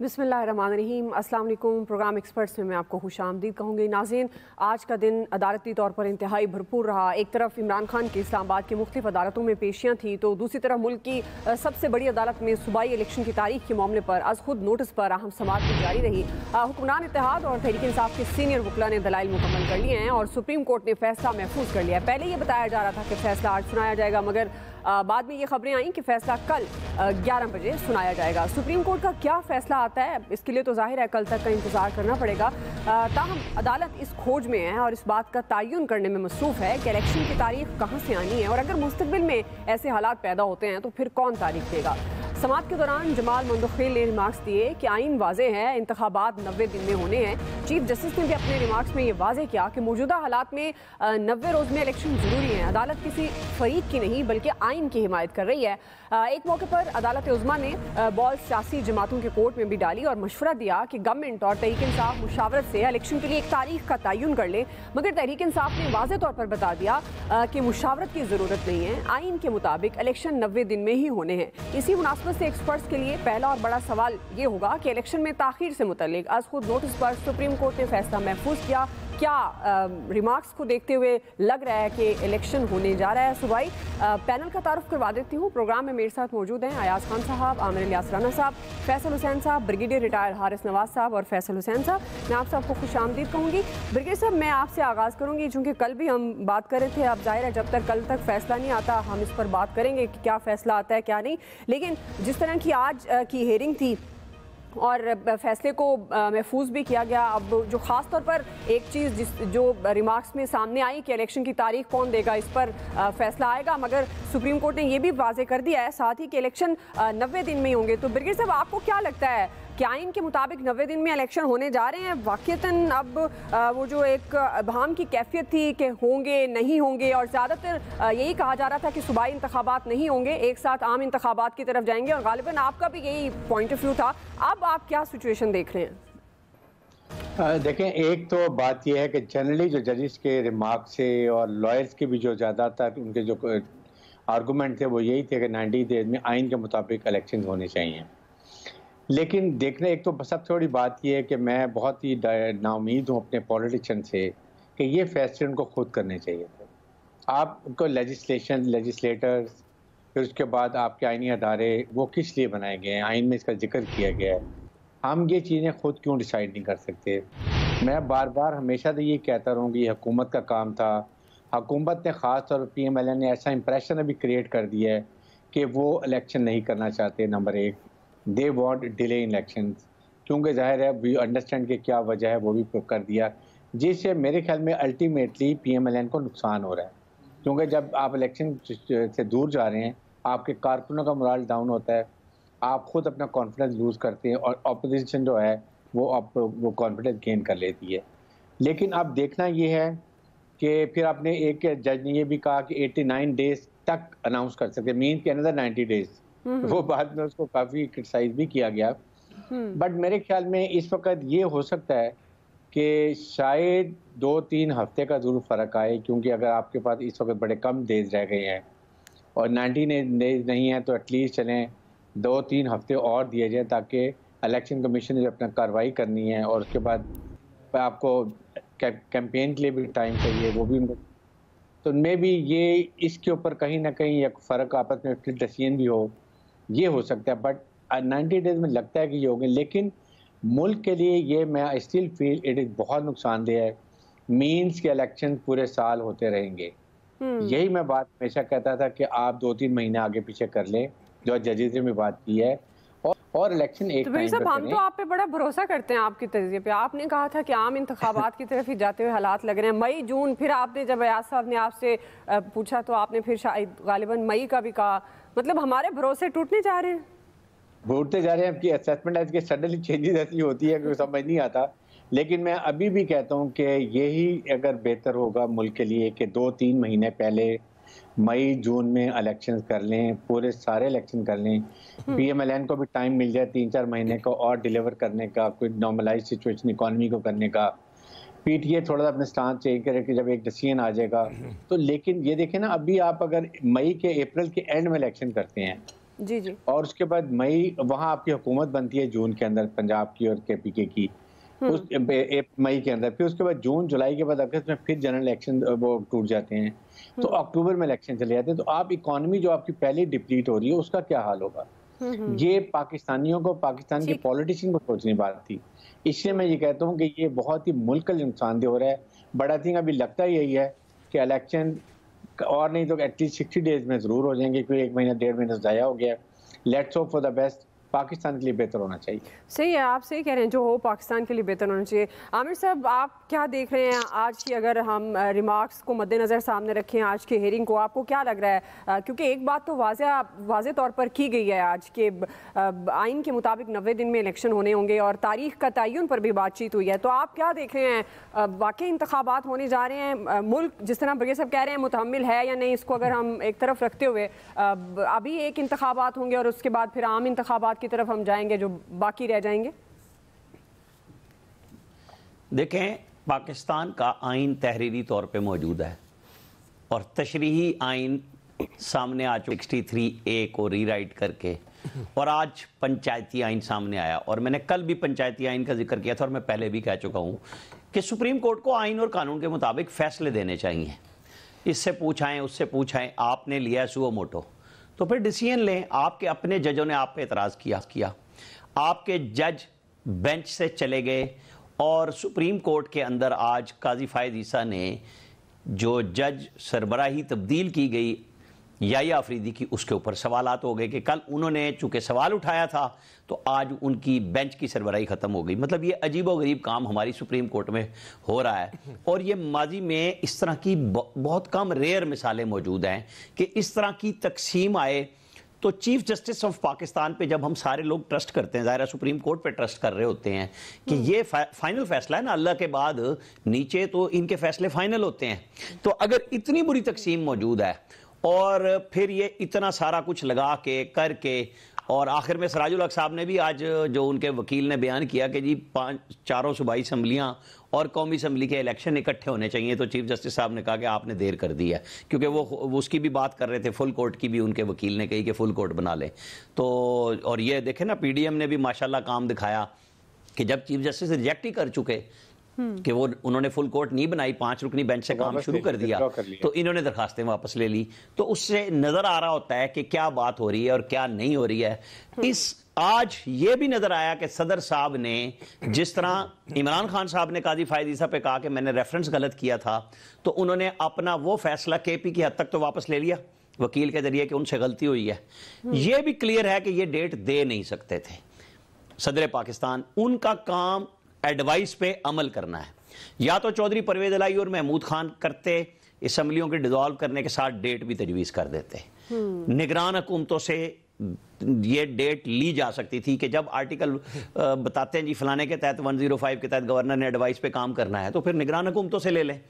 बिस्मिल्लाहिर्रहमानिर्रहीम। अस्सलाम वालेकुम। प्रोग्राम एक्सपर्ट्स में मैं आपको खुशामदीद कहूँगी। नाज़रीन, आज का दिन अदालती तौर पर इंतहाई भरपूर रहा। एक तरफ इमरान खान की इस्लामाबाद की मुख्तलिफ अदालतों में पेशियाँ थी, तो दूसरी तरफ मुल्क की सबसे बड़ी अदालत में सूबाई इलेक्शन की तारीख के मामले पर आज खुद नोटिस पर अहम समाअत भी जारी रही। हुक्मरान इत्तेहाद और तहरीक इंसाफ के सीनियर वकला ने दलाइल मुकम्मल कर लिए हैं और सुप्रीम कोर्ट ने फैसला महफूज कर लिया है। पहले ये बताया जा रहा था कि फैसला आज सुनाया जाएगा, मगर बाद में ये खबरें आई कि फैसला कल 11 बजे सुनाया जाएगा। सुप्रीम कोर्ट का क्या फैसला आता है, इसके लिए तो जाहिर है कल तक का इंतजार करना पड़ेगा। ताहम अदालत इस खोज में है और इस बात का तयन करने में मसरूफ़ है कि इलेक्शन की तारीख कहाँ से आनी है और अगर मुस्तकबिल में ऐसे हालात पैदा होते हैं तो फिर कौन तारीख देगा। समाअत के दौरान जमाल मंदखिल ने रिमार्क्स दिए कि आइन वाज़ेह है, इंतखाबात 90 दिन में होने हैं। चीफ जस्टिस ने भी अपने रिमार्क्स में ये वाज़ेह किया कि मौजूदा हालात में 90 रोज़ में इलेक्शन ज़रूरी है। अदालत किसी फरीक की नहीं बल्कि आइन की हिमायत कर रही है। एक मौके पर अदालत उज़्मा ने बॉल सियासी जमातों के कोर्ट में भी डाली और मशवरा दिया कि गवर्नमेंट और तहरीक इंसाफ मुशावरत से इलेक्शन के लिए एक तारीख का तयन कर ले, मगर तहरीक इंसाफ ने वाज़ेह तौर पर बता दिया कि मुशावरत की ज़रूरत नहीं है। आइन के मुताबिक इलेक्शन 90 दिन में ही होने हैं। इसी मुनासबत से एक्सपर्ट्स के लिए पहला और बड़ा सवाल ये होगा कि इलेक्शन में ताखीर से मुतल्लिक आज खुद नोटिस पर सुप्रीम कोर्ट ने फैसला महफूज किया। क्या रिमार्क्स को देखते हुए लग रहा है कि इलेक्शन होने जा रहा है? सुबाई पैनल का तारुफ करवा देती हूँ। प्रोग्राम में मेरे साथ मौजूद हैं अयाज खान साहब, आमिर इलियास राना साहब, फैसल हुसैन साहब, ब्रिगेडियर रिटायर्ड हारिस नवाज साहब और फैसल हुसैन साहब। मैं आप सबको खुशामदीद कहूँगी। ब्रिगेडियर साहब, मैं आपसे आगाज़ करूँगी चूँकि कल भी हम बात कर रहे थे। अब जाहिर है जब तक कल तक फैसला नहीं आता हम इस पर बात करेंगे कि क्या फैसला आता है क्या नहीं, लेकिन जिस तरह की आज की हेयरिंग थी और फैसले को महफूज भी किया गया, अब जो ख़ास तौर पर एक चीज़ जो रिमार्क्स में सामने आई कि इलेक्शन की तारीख कौन देगा, इस पर फैसला आएगा, मगर सुप्रीम कोर्ट ने यह भी वाज़ेह कर दिया है साथ ही कि इलेक्शन 90 दिन में ही होंगे। तो ब्रिगेडियर साहब, आपको क्या लगता है कि आइन के मुताबिक 90 दिन में इलेक्शन होने जा रहे हैं? वाक़ईतन अब वो जो एक अबहम की कैफियत थी कि होंगे नहीं होंगे और ज़्यादातर यही कहा जा रहा था कि सूबाई इंतखाबात नहीं होंगे, एक साथ आम इंतखाबात की तरफ जाएंगे और गालिबन आपका भी यही पॉइंट ऑफ व्यू था। अब आप क्या सिचुएशन देख रहे हैं? देखें, एक तो बात यह है कि जनरली जो जजेस के रिमार्क से और लॉयर्स के भी जो ज़्यादातर उनके जो आर्गूमेंट थे वो यही थे कि 90 डेज में आइन के मुताबिक इलेक्शन होने चाहिए। लेकिन देखने एक तो सबसे बड़ी बात यह है कि मैं बहुत ही नाउमीद हूँ अपने पॉलिटिशियन से कि ये फैसले उनको खुद करने चाहिए थे। आप उनको लेजिस्लेटर्स, फिर उसके बाद आपके आइनी अदारे वो किस लिए बनाए गए हैं, आइन में इसका जिक्र किया गया है, हम ये चीज़ें खुद क्यों डिसाइड नहीं कर सकते? मैं बार बार हमेशा तो ये कहता रहूँ कि हुकूमत का काम था। हुकूमत ने ख़ास तौर पर PMLN ने ऐसा इंप्रेशन अभी क्रिएट कर दिया है कि वो इलेक्शन नहीं करना चाहते। नंबर एक, दे वांट डिले इलेक्शन, क्योंकि जाहिर है वी अंडरस्टैंड कि क्या वजह है वो भी कर दिया, जिससे मेरे ख्याल में अल्टीमेटली PMLN को नुकसान हो रहा है। क्योंकि जब आप इलेक्शन से दूर जा रहे हैं आपके कारकुनों का मोराल डाउन होता है, आप खुद अपना कॉन्फिडेंस लूज़ करते हैं और अपोजिशन जो है वो कॉन्फिडेंस गेन कर लेती है। लेकिन अब देखना ये है कि फिर आपने एक जज ने ये भी कहा कि 89 डेज तक अनाउंस कर सकते, मीन के अनदर 90 डेज। वो बाद में उसको काफ़ी क्रिटिसाइज भी किया गया। बट मेरे ख्याल में इस वक्त ये हो सकता है कि शायद 2-3 हफ्ते का ज़रूर फ़र्क आए, क्योंकि अगर आपके पास इस वक्त बड़े कम डेज रह गए हैं और 90 डेज नहीं है तो एटलीस्ट चलें 2-3 हफ्ते और दिए जाए ताकि इलेक्शन कमीशन ने अपना कार्रवाई करनी है और उसके बाद आपको कैंपेन के लिए भी टाइम चाहिए, वो भी उनको, तो मे भी ये इसके ऊपर कहीं ना कहीं एक फ़र्क आपस में फिर डिसीजन भी हो, ये हो सकता है। बट 90 डेज में लगता है कि ये होंगे, लेकिन मुल्क के लिए ये मैं स्टिल फील इट इज़ बहुत नुकसानदेह है। मीन्स के इलेक्शन पूरे साल होते रहेंगे। यही मैं बात हमेशा कहता था कि आप 2-3 महीने आगे पीछे कर लें, जो जजेस ने भी बात की है, और इलेक्शन एक टाइम पे करें। हम तो आप पे बड़ा भरोसा करते हैं आपकी तजज़िये पे। आपने कहा था कि आम इंतखाबात की तरफ ही जाते हुए हालात लग रहे हैं, मई जून, फिर आपने जब अयाज साहब ने आपसे पूछा तो आपने फिर शायद गालिबन मई का भी कहा। मतलब हमारे भरोसे टूटने जा रहे हैं, टूटते जा रहे हैं। आपकी असेसमेंट है कि सडनली चेंजेस ऐसी होती है कि समझ नहीं आता। लेकिन मैं अभी भी कहता हूँ कि यही अगर बेहतर होगा मुल्क के लिए कि 2-3 महीने पहले मई जून में इलेक्शन कर लें, पूरे सारे इलेक्शन कर लें, PMLN को भी टाइम मिल जाए 3-4 महीने को और डिलीवर करने का, कोई नॉर्मलाइज सिचुएशन इकॉनमी को करने का। PTA थोड़ा सा अपने स्टांस चेंज करे कि जब एक डिसीजन आ जाएगा तो। लेकिन ये देखें ना, अभी आप अगर मई के अप्रैल के एंड में इलेक्शन करते हैं जी जी। और उसके बाद मई वहाँ आपकी हुकूमत बनती है जून के अंदर, पंजाब की और केपीके की, उस मई के अंदर। फिर उसके बाद जून जुलाई के बाद अगस्त में फिर जनरल इलेक्शन वो टूट जाते हैं, तो अक्टूबर में इलेक्शन चले जाते हैं। तो आप इकोनॉमी जो आपकी पहले डिप्लीट हो रही है उसका क्या हाल होगा? ये पाकिस्तानियों को, पाकिस्तान के ठीक। पॉलिटिशियन को सोचनी बात थी। इसलिए मैं ये कहता हूँ कि ये बहुत ही मुल्क के लिए नुकसानदेह हो रहा है। बट आई थिंक अभी लगता यही है कि इलेक्शन और नहीं तो एटलीस्ट 60 डेज में ज़रूर हो जाएंगे, क्योंकि 1 महीना 1.5 महीना ज़ाया हो गया। Let's hope for the best. Pakistan के लिए बेहतर होना चाहिए। सही है, आप सही कह रहे हैं, जो हो पाकिस्तान के लिए बेहतर होना चाहिए। आमिर साहब, आप क्या देख रहे हैं आज की, अगर हम रिमार्क्स को मद्देनज़र सामने रखें आज के हेयरिंग को, आपको क्या लग रहा है? क्योंकि एक बात तो वाज़े तौर पर की गई है आज के आइन के मुताबिक 90 दिन में इलेक्शन होने होंगे और तारीख का तयन पर भी बातचीत हुई है, तो आप क्या देख रहे हैं? वाकई इंतखाबात होने जा रहे हैं? मुल्क जिस तरह बगैर साहब कह रहे हैं मुतहम्मिल है या नहीं, इसको अगर हम एक तरफ रखते हुए अभी एक इंतखाबात होंगे और उसके बाद फिर आम इंतखाबात की तरफ हम जाएंगे जो बाकी रह जाएंगे? देखें, पाकिस्तान का आइन तहरीरी तौर पे मौजूद है और तशरीही आइन सामने आ चुका 63A को रीराइट करके, और आज पंचायती आइन सामने आया। और मैंने कल भी पंचायती आइन का जिक्र किया था और मैं पहले भी कह चुका हूं कि सुप्रीम कोर्ट को आइन और कानून के मुताबिक फैसले देने चाहिए। इससे पूछाएं, उससे पूछाएं, आपने लिया सुओ मोटो तो फिर डिसीजन लें। आपके अपने जजों ने आप पे एतराज़ किया, आपके जज बेंच से चले गए और सुप्रीम कोर्ट के अंदर आज काजी फायद ईसा ने जो जज सरबराही तब्दील की गई याया अफरीदी की, उसके ऊपर सवालात हो गए कि कल उन्होंने चूंकि सवाल उठाया था तो आज उनकी बेंच की सरबराही ख़त्म हो गई। मतलब ये अजीबोगरीब काम हमारी सुप्रीम कोर्ट में हो रहा है और ये माजी में इस तरह की बहुत कम रेयर मिसालें मौजूद हैं कि इस तरह की तकसीम आए। तो चीफ जस्टिस ऑफ पाकिस्तान पे जब हम सारे लोग ट्रस्ट करते हैं, ज़ाहिर है सुप्रीम कोर्ट पे ट्रस्ट कर रहे होते हैं कि ये फाइनल फैसला है ना, अल्लाह के बाद नीचे तो इनके फैसले फाइनल होते हैं। तो अगर इतनी बुरी तकसीम मौजूद है और फिर ये इतना सारा कुछ लगा के करके, और आखिर में सराजुल हक साहब ने भी आज जो उनके वकील ने बयान किया कि जी चारों सूबाई असम्बलियाँ और कौमी असम्बली के इलेक्शन इकट्ठे होने चाहिए, तो चीफ जस्टिस साहब ने कहा कि आपने देर कर दी है, क्योंकि वो उसकी भी बात कर रहे थे, फुल कोर्ट की भी उनके वकील ने कही कि फुल कोर्ट बना ले। तो और ये देखे ना, पीडीएम ने भी माशाल्लाह काम दिखाया कि जब चीफ जस्टिस रिजेक्ट ही कर चुके कि वो उन्होंने फुल कोर्ट नहीं बनाई, 5 रुकनी बेंच से काम शुरू कर दिया, तो इन्होंने दरखास्तें वापस ले ली। तो उससे नजर आ रहा होता है कि क्या बात हो रही है और क्या नहीं हो रही है। इस आज ये भी नजर आया कि सदर साहब ने, जिस तरह इमरान खान साहब ने काजी फायद ईसा पे कहा कि मैंने रेफरेंस गलत किया था, तो उन्होंने अपना वो फैसला केपी की हद तक तो वापस ले लिया वकील के जरिए कि उनसे गलती हुई है। ये भी क्लियर है कि ये डेट दे नहीं सकते थे सदर पाकिस्तान। उनका काम एडवाइस पे अमल करना है, या तो चौधरी परवेज इलाही और महमूद खान करते, असम्बलियों के डिसॉल्व करने के साथ डेट भी तजवीज़ कर देते। निगरान हुकूमतों से ये डेट ली जा सकती थी कि जब आर्टिकल बताते हैं जी फलाने के तहत 105 के तहत गवर्नर ने एडवाइस पे काम करना है, तो फिर निगरान हुकूमतों से ले लें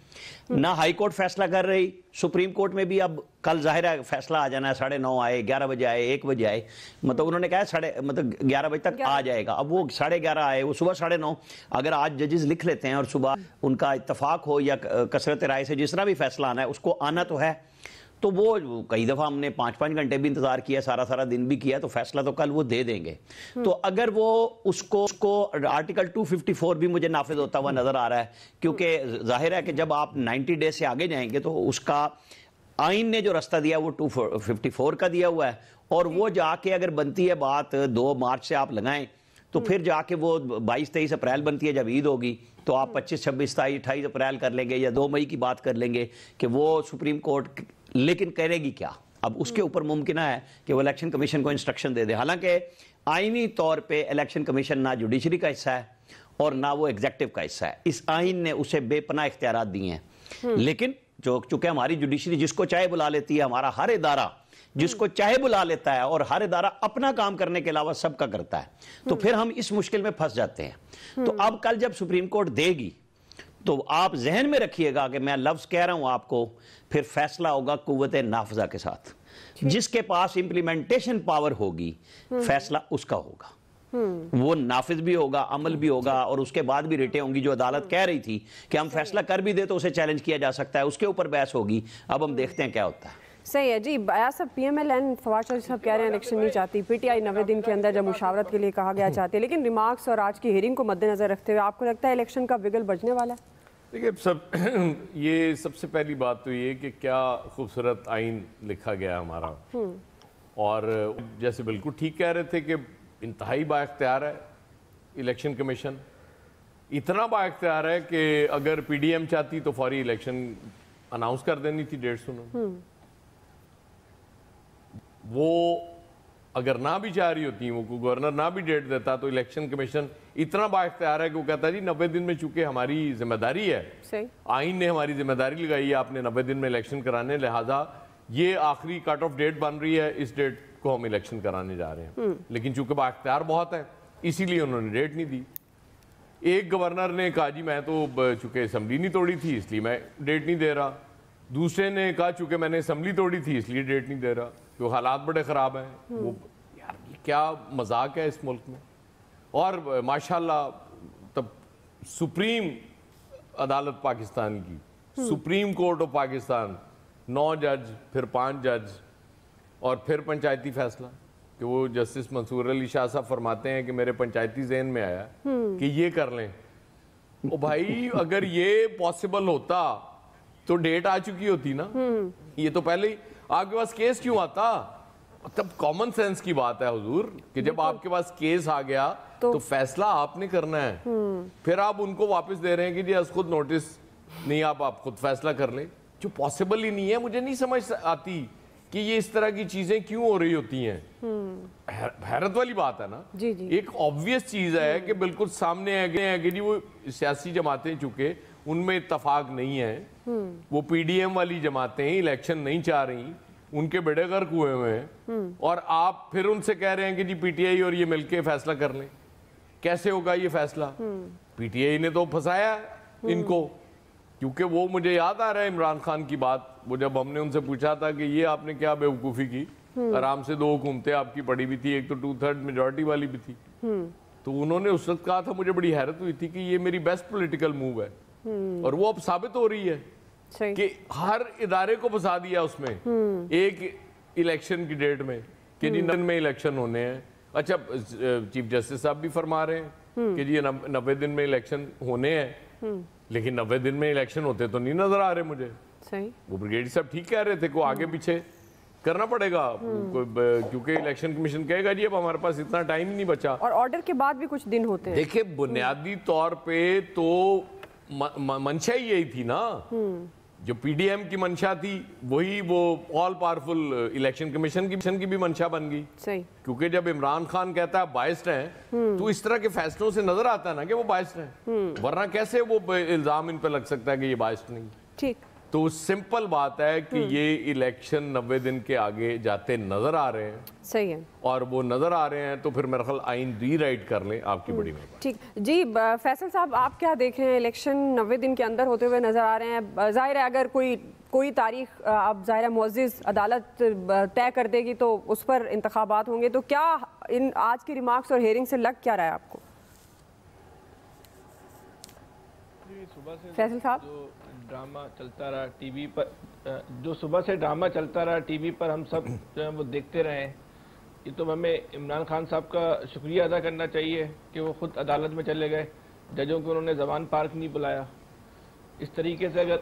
ना। हाई कोर्ट फैसला कर रही, सुप्रीम कोर्ट में भी अब कल जाहिर है फैसला आ जाना है, 9:30 आए, 11 बजे आए, 1 बजे आए, मतलब उन्होंने कहा 11 बजे तक आ जाएगा। अब वो 11:30 आए, वो सुबह 9:30। अगर आज जजेस लिख लेते हैं और सुबह उनका इत्तफाक हो या कसरत राय से जिस तरह भी फैसला आना है उसको आना तो है, तो वो कई दफ़ा हमने 5-5 घंटे भी इंतजार किया, सारा दिन भी किया, तो फैसला तो कल वो दे देंगे। तो अगर वो उसको आर्टिकल 254 भी मुझे नाफिज होता हुआ नजर आ रहा है, क्योंकि जाहिर है कि जब आप 90 डेज से आगे जाएंगे तो उसका आइन ने जो रास्ता दिया वो 254 का दिया हुआ है, और वो जाके अगर बनती है बात 2 मार्च से आप लगाएं तो फिर जाके वो 22-23 अप्रैल बनती है जब ईद होगी, तो आप 25, 26, 28 अप्रैल कर लेंगे या 2 मई की बात कर लेंगे कि वो सुप्रीम कोर्ट लेकिन करेगी क्या। अब उसके ऊपर मुमकिन है कि वो इलेक्शन कमीशन को इंस्ट्रक्शन दे दे। हालांकि आईनी तौर पे इलेक्शन कमीशन ना जुडिशरी का हिस्सा है और ना वो एग्जेक्टिव का हिस्सा है। इस आइन ने उसे बेपनाह इख्तियारात दिए हैं, लेकिन जो चूंकि हमारी जुडिशरी जिसको चाहे बुला लेती है, हमारा हर इदारा जिसको चाहे बुला लेता है और हर इदारा अपना काम करने के अलावा सबका करता है, तो फिर हम इस मुश्किल में फंस जाते हैं। तो अब कल जब सुप्रीम कोर्ट देगी तो आप जहन में रखिएगा कि मैं लफ्ज कह रहा हूं आपको, फिर फैसला होगा कुव्वत नाफजा के साथ, जिसके पास इंप्लीमेंटेशन पावर होगी फैसला उसका होगा, वो नाफिज भी होगा, अमल भी होगा, और उसके बाद भी रिटें होंगी। जो अदालत कह रही थी कि हम फैसला कर भी दे तो उसे चैलेंज किया जा सकता है, उसके ऊपर बहस होगी। अब हम देखते हैं क्या होता है। सही है जी। बया साहब, PMLN फवाद चौधरी साहब कह रहे हैं इलेक्शन नहीं चाहती, PTI 90 दिन के अंदर जब मुशावरत के लिए कहा गया चाहती है, लेकिन रिमार्क्स और आज की हियरिंग को मद्देनजर रखते हुए आपको लगता है इलेक्शन का बिगल बजने वाला है? देखिए ये सबसे पहली बात तो ये कि क्या खूबसूरत आइन लिखा गया हमारा, और जैसे बिल्कुल ठीक कह रहे थे कि इंतहाई बाइख्तियार है इलेक्शन कमीशन, इतना बाइख्तियार है कि अगर PDM चाहती तो फौरी इलेक्शन अनाउंस कर देनी थी 150। वो अगर ना भी चाह रही होती, वो गवर्नर ना भी डेट देता, तो इलेक्शन कमीशन इतना बाइख्तियार है कि वो कहता है जी 90 दिन में चूंकि हमारी जिम्मेदारी है, सही आइन ने हमारी जिम्मेदारी लगाई है आपने 90 दिन में इलेक्शन कराने, लिहाजा ये आखिरी कट ऑफ डेट बन रही है, इस डेट को हम इलेक्शन कराने जा रहे हैं। लेकिन चूंकि बाइख्तियार बहुत है इसीलिए उन्होंने डेट नहीं दी। एक गवर्नर ने कहा जी मैं तो चूंकि असम्बली नहीं तोड़ी थी इसलिए मैं डेट नहीं दे रहा, दूसरे ने कहा चूंकि मैंने असम्बली तोड़ी थी इसलिए डेट नहीं दे रहा, क्योंकि हालात बड़े ख़राब हैं। वो यार ये क्या मजाक है इस मुल्क में। और माशाल्लाह तब सुप्रीम अदालत पाकिस्तान की, सुप्रीम कोर्ट ऑफ पाकिस्तान, 9 जज, फिर 5 जज और फिर पंचायती फैसला कि वो जस्टिस मंसूर अली शाह साहब फरमाते हैं कि मेरे पंचायती ज़हन में आया कि ये कर लें। ओ भाई अगर ये पॉसिबल होता तो डेट आ चुकी होती ना, ये तो पहले ही आपके पास केस क्यों आता? तब कॉमन सेंस की बात है हुजूर कि जब आपके पास केस आ गया तो फैसला आपने करना है। फिर आप उनको वापस दे रहे हैं कि जी आज खुद नोटिस नहीं, आप खुद फैसला कर लें, जो पॉसिबल ही नहीं है। मुझे नहीं समझ आती कि ये इस तरह की चीजें क्यों हो रही होती हैं। हैरत वाली बात है ना जी। एक ऑब्वियस चीज है कि बिल्कुल सामने है कि जी वो सियासी जमातें चुके उनमें इत्तफाक नहीं है, वो PDM वाली जमातें इलेक्शन नहीं चाह रही, उनके बेड़े गर्क हुए हुए हैं, और आप फिर उनसे कह रहे हैं कि जी PTI और ये मिलके फैसला कर लें। कैसे होगा ये फैसला? PTI ने तो फंसाया इनको, क्योंकि वो मुझे याद आ रहा है इमरान खान की बात, वो जब हमने उनसे पूछा था कि ये आपने क्या बेवकूफ़ी की, आराम से 2 हुकूमतें आपकी पड़ी भी थी, एक तो 2/3 मेजॉरिटी वाली भी थी, तो उन्होंने उस वक्त कहा था, मुझे बड़ी हैरत हुई थी कि ये मेरी बेस्ट पॉलिटिकल मूव है, और वो अब साबित हो रही है कि हर इदारे को फंसा दिया उसमें एक इलेक्शन की डेट में कि जी 90 में इलेक्शन होने हैं। अच्छा चीफ जस्टिस साहब भी फरमा रहे हैं कि जी 90 दिन में इलेक्शन होने हैं, लेकिन 90 दिन में इलेक्शन होते तो नहीं नजर आ रहे मुझे। सही, वो ब्रिगेडियर साहब ठीक कह रहे थे को आगे पीछे करना पड़ेगा, क्योंकि इलेक्शन कमीशन कहेगा जी अब हमारे पास इतना टाइम ही नहीं बचा, और ऑर्डर के बाद भी कुछ दिन होते हैं। देखिए बुनियादी तौर पे तो मंशा ही यही थी ना, जो PDM की मंशा थी वही वो ऑल पावरफुल इलेक्शन कमीशन की भी मंशा बन गई। सही, क्योंकि जब इमरान खान कहता है बाइस्ड हैं, तो इस तरह के फैसलों से नजर आता है ना कि वो बाइस्ड हैं, वरना कैसे वो इल्जाम इन पे लग सकता है कि ये बाइस्ड नहीं। ठीक, तो सिंपल बात है कि ये इलेक्शन 90 दिन के आगे जाते नजर आ रहे हैं। सही है, और वो नजर आ रहे हैं तो फिर मेरा ख्याल आइन रीराइट कर लें, आपकी बड़ी मेहरबानी। ठीक जी, फैसल साहब आप क्या देख रहे हैं? इलेक्शन 90 दिन के अंदर होते हुए नजर आ रहे हैं। जाहिर है अगर कोई तारीख अब ज़ाहिर है मुअज़्ज़िज़ अदालत तय कर देगी तो उस पर इंतखाबात होंगे, तो क्या इन आज की रिमार्क्स और हेयरिंग से लग क्या रहा है आपको? फैसल साहब, ड्रामा चलता रहा टीवी पर, जो सुबह से ड्रामा चलता रहा टीवी पर, हम सब जो है वो देखते रहे। ये तो हमें इमरान खान साहब का शुक्रिया अदा करना चाहिए कि वो खुद अदालत में चले गए, जजों को उन्होंने जबान पार्क नहीं बुलाया। इस तरीके से अगर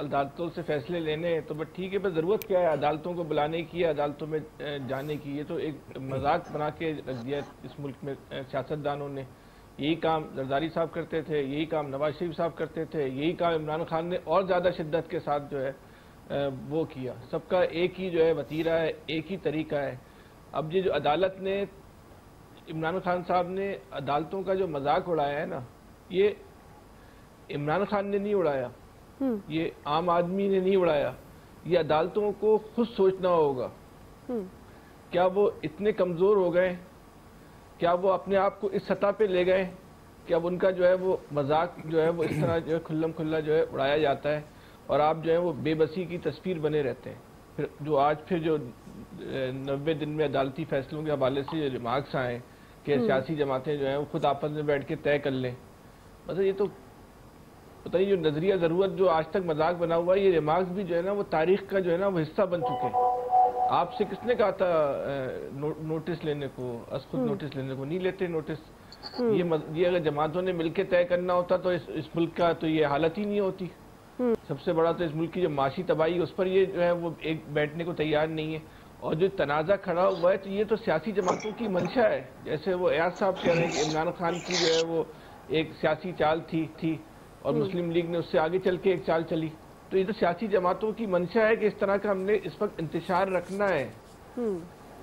अदालतों से फैसले लेने तो बस ठीक है, पर ज़रूरत क्या है अदालतों को बुलाने की, अदालतों में जाने की? ये तो एक मजाक बना के रख दिया इस मुल्क में सियासतदानों ने। यही काम जरदारी साहब करते थे, यही काम नवाज शरीफ साहब करते थे, यही काम इमरान खान ने और ज़्यादा शिद्दत के साथ जो है वो किया। सबका एक ही जो है वतीरा है, एक ही तरीका है। अब ये जो अदालत ने, इमरान खान साहब ने अदालतों का जो मजाक उड़ाया है ना, ये इमरान खान ने नहीं उड़ाया, ये आम आदमी ने नहीं उड़ाया, ये अदालतों को खुद सोचना होगा। क्या वो इतने कमज़ोर हो गए? क्या वो अपने आप को इस सतह पे ले गए कि अब उनका जो है वो मजाक जो है वो इस तरह जो है खुल्लम खुल्ला जो है उड़ाया जाता है, और आप जो है वो बेबसी की तस्वीर बने रहते हैं। फिर जो आज फिर जो 90 दिन में अदालती फैसलों के हवाले से जो रिमार्क्स आए कि सियासी जमातें जो हैं वो खुद आपस में बैठ के तय कर लें, मतलब ये तो पता नहीं जो नजरिया जरूरत जो आज तक मजाक बना हुआ है, ये रिमार्क्स भी जो है ना वो तारीख का जो है ना वो हिस्सा बन चुके हैं। आपसे किसने कहा था नोटिस लेने को? खुद नोटिस लेने को नहीं लेते नोटिस। ये अगर जमातों ने मिलकर तय करना होता तो इस मुल्क का तो ये हालत ही नहीं होती। सबसे बड़ा तो इस मुल्क की जो माशी तबाही उस पर ये जो है वो एक बैठने को तैयार नहीं है। और जो तनाज़ा खड़ा हुआ है तो ये तो सियासी जमातों की मंशा है। जैसे वो एयाज साहब कह रहे हैं कि इमरान खान की जो है वो एक सियासी चाल थी और मुस्लिम लीग ने उससे आगे चल के एक चाल चली। तो ये तो सियासी जमातों की मंशा है कि इस तरह का हमने इस वक्त इंतशार रखना है।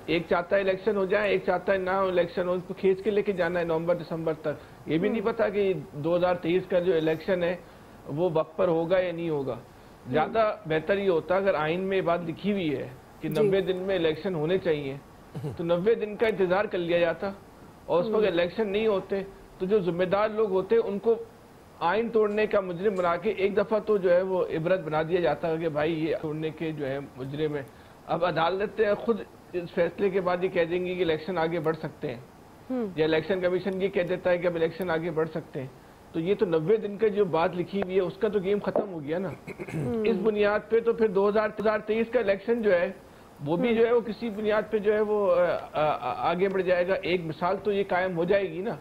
एक चाहता है इलेक्शन हो जाए, एक चाहता है ना हो इलेक्शन हो, उसको खींच के लेके जाना है नवंबर दिसंबर तक। ये भी नहीं पता कि 2023 का जो इलेक्शन है वो वक्त पर होगा या नहीं होगा। ज्यादा बेहतर ये होता अगर आइन में ये बात लिखी हुई है कि 90 दिन में इलेक्शन होने चाहिए तो 90 दिन का इंतजार कर लिया जाता। और उस वक्त इलेक्शन नहीं होते तो जो जिम्मेदार लोग होते उनको आइन तोड़ने का मुजरिम बना के एक दफा तो जो है वो इबरत बना दिया जाता कि भाई ये तोड़ने के जो है मुजरिम है। अब अदालतें खुद इस फैसले के बाद ये कह देंगी कि इलेक्शन आगे बढ़ सकते हैं, या इलेक्शन कमीशन ये कह देता है कि अब इलेक्शन आगे बढ़ सकते हैं। तो ये तो 90 दिन का जो बात लिखी हुई है उसका तो गेम खत्म हो गया ना। इस बुनियाद पे तो फिर 2023 का इलेक्शन जो है वो भी जो है वो किसी बुनियाद पे जो है वो आगे बढ़ जाएगा। एक मिसाल तो ये कायम हो जाएगी ना,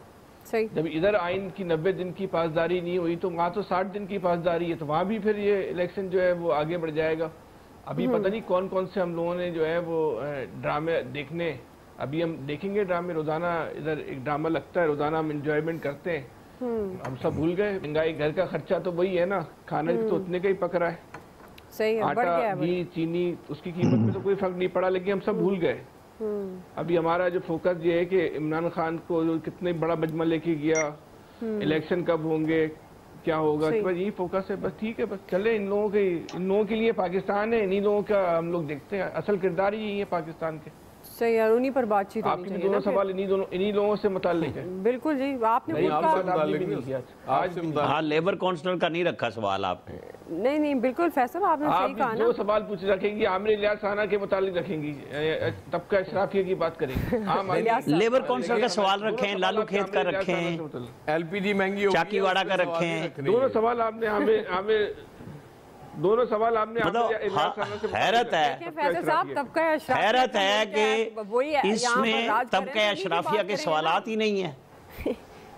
सही। जब इधर आइन की 90 दिन की पासदारी नहीं हुई तो वहाँ तो 60 दिन की पासदारी है, तो वहाँ भी फिर ये इलेक्शन जो है वो आगे बढ़ जाएगा। अभी पता नहीं कौन कौन से हम लोगों ने जो है वो ड्रामे देखने, अभी हम देखेंगे ड्रामे। रोजाना इधर एक ड्रामा लगता है, रोजाना हम इंजॉयमेंट करते हैं। हम सब भूल गए महंगाई, घर का खर्चा तो वही है ना, खाना तो उतने का ही पक रहा है। सही है, आटा, घी, चीनी, उसकी कीमत में तो कोई फर्क नहीं पड़ा, लेकिन हम सब भूल गए। अभी हमारा जो फोकस ये है कि इमरान खान को जो कितने बड़ा मजमा लेके गया, इलेक्शन कब होंगे, क्या होगा, बस यही फोकस है। बस ठीक है, बस चले। इन लोगों के लिए पाकिस्तान है, इन्हीं लोगों का हम लोग देखते हैं। असल किरदार ही यही है पाकिस्तान के। सही है, उन्हीं पर बातचीत होनी चाहिए। आपके दोनों सवाल इन्हीं लोगों से मुताल्लिक है। बिल्कुल जी, आपने हाँ, लेबर काउंसिलर का नहीं रखा सवाल आपने। नहीं बिल्कुल फैसल आपने सही कहा ना। दो सवाल पूछ रखेंगी, आमिर इलियास राना के मुतालिक रखेंगी, तबका इशराफिया की बात करेंगे। लेबर काउंसिलर का सवाल रखें, लालू खेत का रखें, एलपीजी महंगी, चाकीवाड़ा का रखें। दोनों सवाल आपने हैरत है कि इसमें तबका अशराफिया के सवालात ही नहीं है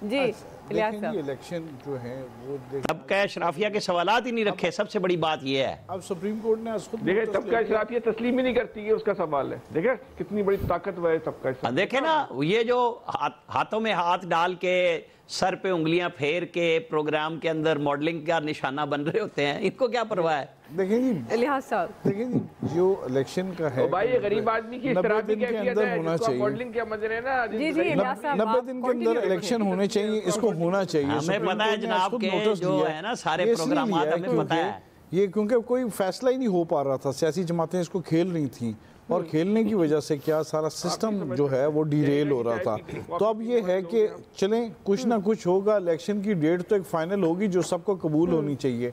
जी। इलेक्शन जो है वो तबका अशराफिया के सवालात ही नहीं रखे। सबसे बड़ी बात यह है, अब सुप्रीम कोर्ट ने देखे तबका अशराफिया तस्लीम ही नहीं करती है, उसका सवाल है। देखे कितनी बड़ी ताकतवर है तबका। देखे ना, ये जो हाथों में हाथ डाल के सर पे उंगलियां फेर के प्रोग्राम के अंदर मॉडलिंग का निशाना बन रहे होते हैं, इनको क्या परवाह है? देखेंगे इलियास साहब, देखेंगे जो इलेक्शन का है, भाई ये गरीब आदमी की 90 दिन के अंदर होना चाहिए। मॉडलिंग क्या मजे ना जी इलियास साहब, 90 दिन के अंदर इलेक्शन होने चाहिए, इसको होना चाहिए। हमें पता है जनाब के जो है ना सारे प्रोग्राम हमें पता है। ये क्योंकि कोई फैसला ही नहीं हो पा रहा था, सियासी जमातें इसको खेल रही थी और खेलने की वजह से क्या सारा सिस्टम जो है वो डीरेल हो रहा था। तो अब ये है कि चलें, कुछ ना कुछ होगा। इलेक्शन की डेट तो एक फाइनल होगी जो सबको कबूल होनी चाहिए।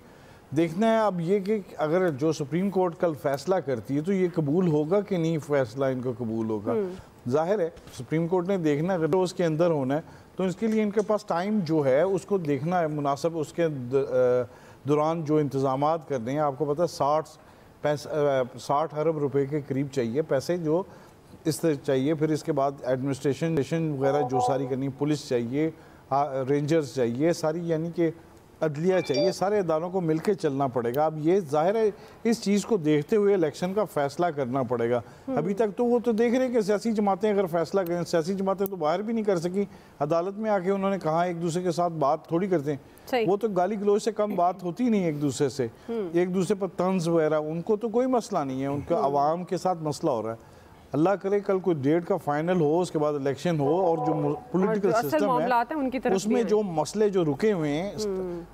देखना है अब ये कि अगर जो सुप्रीम कोर्ट कल फैसला करती है तो ये कबूल होगा कि नहीं, फैसला इनको कबूल होगा। जाहिर है सुप्रीम कोर्ट ने देखना है, अगर उसके अंदर होना है तो इसके लिए इनके पास टाइम जो है उसको देखना है मुनासिब। उसके दौरान जो इंतजाम करने हैं, आपको पता है 60 अरब रुपए के करीब चाहिए पैसे, जो इस तरह चाहिए। फिर इसके बाद एडमिनिस्ट्रेशन वगैरह जो सारी करनी, पुलिस चाहिए, रेंजर्स चाहिए, सारी यानी कि अदलिया चाहिए, सारे इदारों को मिलकर चलना पड़ेगा। अब ये जाहिर है इस चीज़ को देखते हुए इलेक्शन का फैसला करना पड़ेगा। अभी तक तो वो तो देख रहे हैं कि सियासी जमातें अगर फैसला करें, सियासी जमातें तो बाहर भी नहीं कर सकी। अदालत में आके उन्होंने कहा एक दूसरे के साथ बात थोड़ी करते हैं, वो तो गाली गलौज से कम बात होती नहीं एक दूसरे से, एक दूसरे पर तंज वगैरह, उनको तो कोई मसला नहीं है, उनका आवाम के साथ मसला हो रहा है। अल्लाह करे कल कोई डेट का फाइनल हो, उसके बाद इलेक्शन हो और जो पॉलिटिकल सिस्टम है उसमें जो मसले जो रुके हुए हैं,